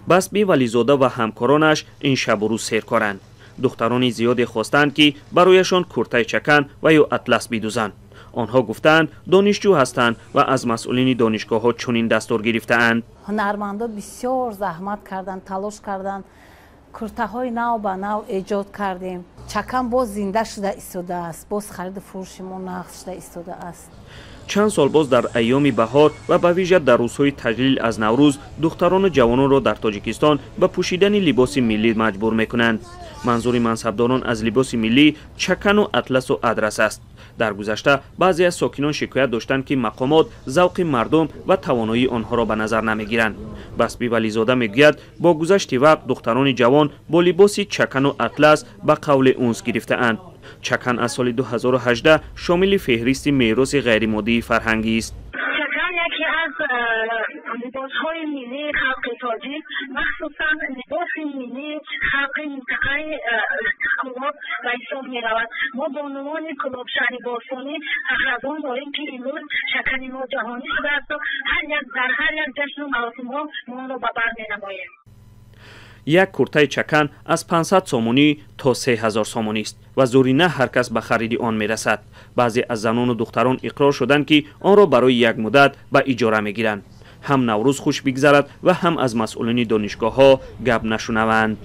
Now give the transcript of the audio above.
басби вализода ва ҳамкоронаш ин шабу рӯз серкоранд. духтарони зиёде хостанд ки барояшон куртаи чакан ва ё атлас бидӯзанд. онҳо гуфтанд донишҷӯ ҳастанд ва аз масъулини донишгоҳҳо чунин дастур гирифтаанд. ҳунармандо бисёр заҳмат карданд, талош карданд. куртаҳои нав ба нав эҷод кардем. чакан боз зинда шуда истодааст, боз хариду фурӯши мо нағз шуда истодааст. чанд сол боз дар айёми баҳор ва ба вижа дар рӯзҳои таҷлил аз наврӯз духтарону ҷавононро дар тоҷикистон ба пӯшидани либоси миллӣ маҷбур мекунанд. манзури мансабдорон аз либоси миллӣ чакану атласу адрас аст. дар гузашта баъзе аз сокинон шикоят доштанд ки мақомот завқи мардум ва тавоноии онҳоро ба назар намегиранд. басби вализода мегӯяд бо гузашти вақт духтарони ҷавон бо либоси чакану атлас ба қавле унс гирифтаанд. чакан аз соли 2018 шомили феҳристи мероси ғайримоддии фарҳангист. либосҳои миллии халқи тоҷик, махсусан либоси миллии халқи минтақаи Кӯлоб ба ҳисоб меравад. мо бонувони Кӯлоб шаҳри босонӣ фахразон дорем ки имрӯз чакани мо ҷаҳонӣ шудааст. дар ҳар як ҷашну маросимҳо мо онро ба бар менамоем. як куртаи чакан аз 500 сомонӣ то 3000 сомонист ва зурина ҳар кас ба хариди он мерасад. баъзе аз занону духтарон иқрор шуданд ки онро барои як муддат ба иҷора мегиранд. ҳам наврӯз хуш бигзарад ва ҳам аз масъулини донишгоҳҳо гап нашунаванд.